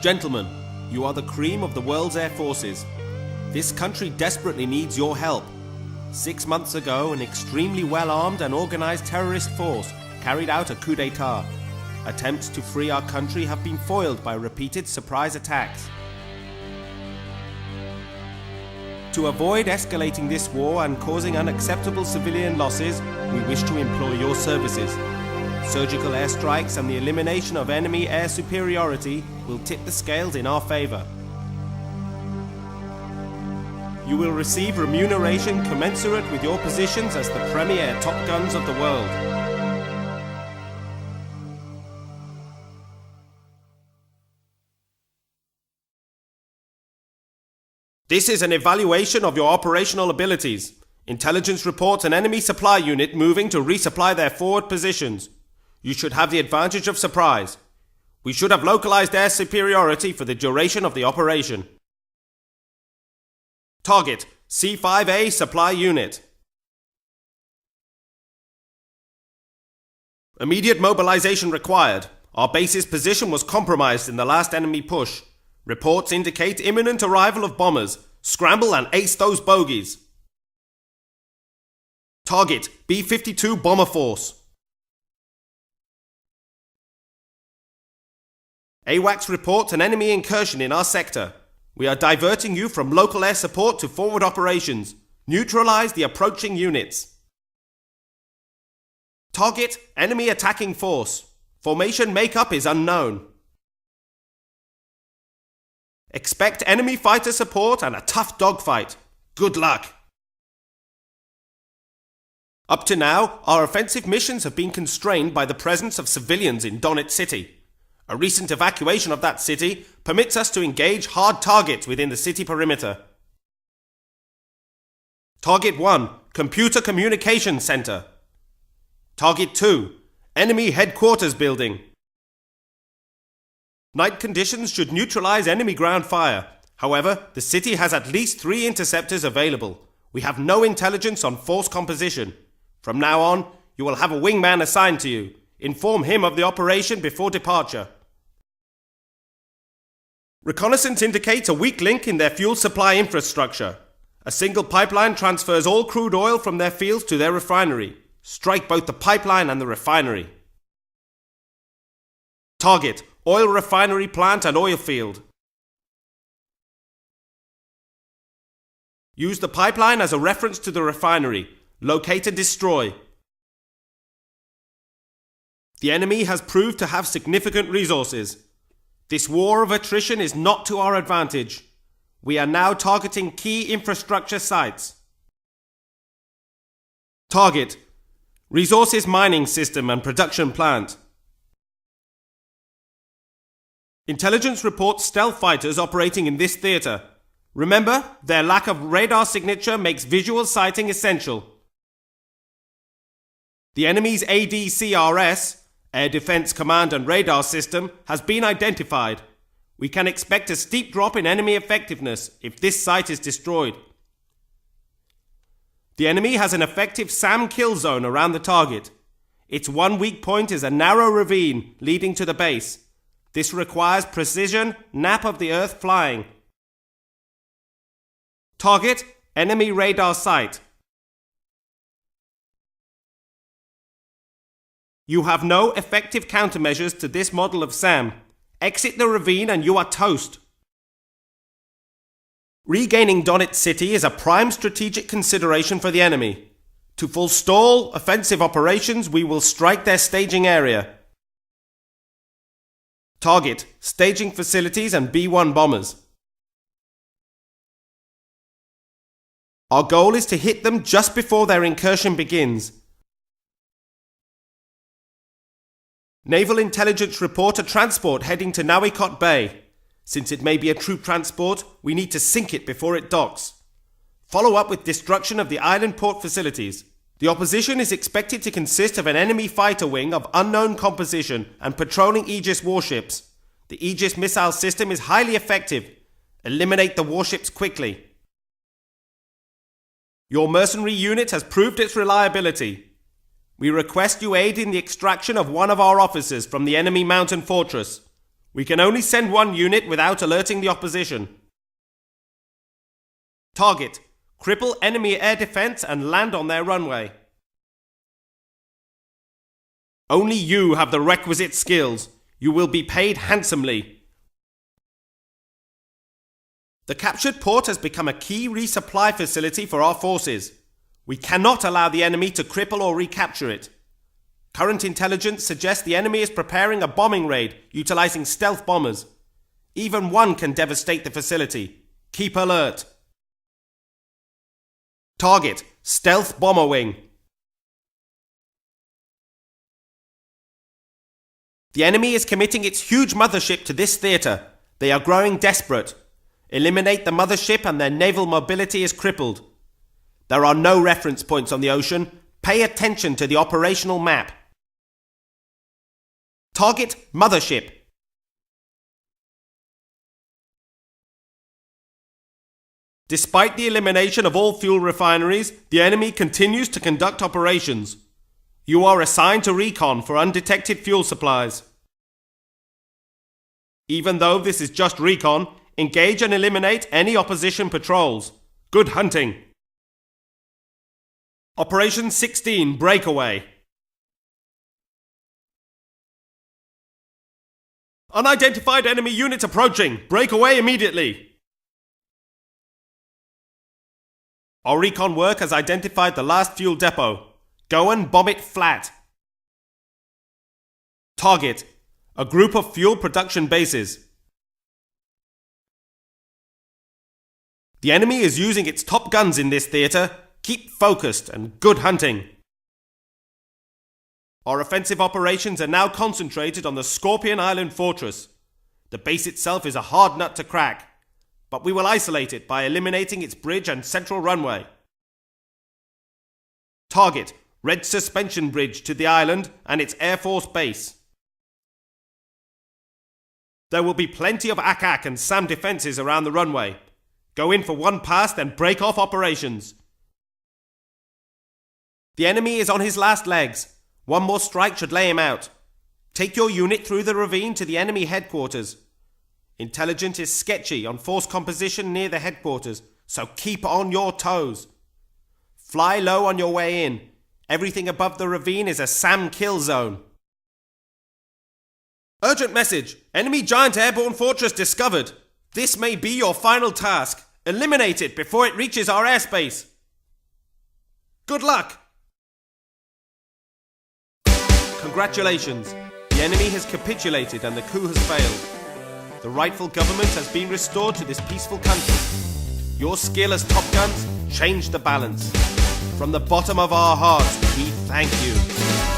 Gentlemen, you are the cream of the world's air forces. This country desperately needs your help. 6 months ago, an extremely well-armed and organized terrorist force carried out a coup d'etat. Attempts to free our country have been foiled by repeated surprise attacks. To avoid escalating this war and causing unacceptable civilian losses, we wish to employ your services. Surgical airstrikes and the elimination of enemy air superiority will tip the scales in our favor. You will receive remuneration commensurate with your positions as the premier top guns of the world. This is an evaluation of your operational abilities. Intelligence reports an enemy supply unit moving to resupply their forward positions. You should have the advantage of surprise. We should have localized air superiority for the duration of the operation. Target: C5A supply unit. Immediate mobilization required. Our base's position was compromised in the last enemy push. Reports indicate imminent arrival of bombers. Scramble and ace those bogies. Target: B-52 bomber force. AWACS reports an enemy incursion in our sector. We are diverting you from local air support to forward operations. Neutralize the approaching units. Target: enemy attacking force. Formation makeup is unknown. Expect enemy fighter support and a tough dogfight. Good luck. Up to now, our offensive missions have been constrained by the presence of civilians in Donetsk City. A recent evacuation of that city permits us to engage hard targets within the city perimeter. Target 1, Computer Communication Center. Target 2, Enemy Headquarters Building. Night conditions should neutralize enemy ground fire. However, the city has at least 3 interceptors available. We have no intelligence on force composition. From now on, you will have a wingman assigned to you. Inform him of the operation before departure. Reconnaissance indicates a weak link in their fuel supply infrastructure. A single pipeline transfers all crude oil from their fields to their refinery. Strike both the pipeline and the refinery. Target: oil refinery plant and oil field. Use the pipeline as a reference to the refinery. Locate and destroy. The enemy has proved to have significant resources. This war of attrition is not to our advantage. We are now targeting key infrastructure sites. Target: resources mining system and production plant. Intelligence reports stealth fighters operating in this theater. Remember, their lack of radar signature makes visual sighting essential. The enemy's ADCRS, Air Defense Command and Radar System, has been identified. We can expect a steep drop in enemy effectiveness if this site is destroyed. The enemy has an effective SAM kill zone around the target. Its one weak point is a narrow ravine leading to the base. This requires precision, nap of the earth flying. Target: enemy radar site. You have no effective countermeasures to this model of SAM. Exit the ravine and you are toast. Regaining Donetsk City is a prime strategic consideration for the enemy. To forestall offensive operations, we will strike their staging area. Target: staging facilities and B-1 bombers. Our goal is to hit them just before their incursion begins. Naval intelligence report a transport heading to Nauikot Bay. Since it may be a troop transport, we need to sink it before it docks. Follow up with destruction of the island port facilities. The opposition is expected to consist of an enemy fighter wing of unknown composition and patrolling Aegis warships. The Aegis missile system is highly effective. Eliminate the warships quickly. Your mercenary unit has proved its reliability. We request you aid in the extraction of one of our officers from the enemy mountain fortress. We can only send one unit without alerting the opposition. Target: cripple enemy air defense and land on their runway. Only you have the requisite skills. You will be paid handsomely. The captured port has become a key resupply facility for our forces. We cannot allow the enemy to cripple or recapture it. Current intelligence suggests the enemy is preparing a bombing raid utilizing stealth bombers. Even one can devastate the facility. Keep alert. Target: stealth bomber wing. The enemy is committing its huge mothership to this theatre. They are growing desperate. Eliminate the mothership and their naval mobility is crippled. There are no reference points on the ocean. Pay attention to the operational map. Target: mothership. Despite the elimination of all fuel refineries, the enemy continues to conduct operations. You are assigned to recon for undetected fuel supplies. Even though this is just recon, engage and eliminate any opposition patrols. Good hunting. Operation 16 Breakaway. Unidentified enemy unit approaching. Break away immediately. Our recon work has identified the last fuel depot. Go and bomb it flat. Target: a group of fuel production bases. The enemy is using its top guns in this theatre. Keep focused and good hunting. Our offensive operations are now concentrated on the Scorpion Island fortress. The base itself is a hard nut to crack, but we will isolate it by eliminating its bridge and central runway. Target: red suspension bridge to the island and its Air Force base. There will be plenty of ACAC and SAM defences around the runway. Go in for one pass, then break off operations. The enemy is on his last legs. One more strike should lay him out. Take your unit through the ravine to the enemy headquarters. Intelligence is sketchy on force composition near the headquarters, so keep on your toes. Fly low on your way in. Everything above the ravine is a SAM kill zone. Urgent message. Enemy giant airborne fortress discovered. This may be your final task. Eliminate it before it reaches our airspace. Good luck. Congratulations. The enemy has capitulated and the coup has failed. The rightful government has been restored to this peaceful country. Your skill as Top Guns changed the balance. From the bottom of our hearts, we thank you.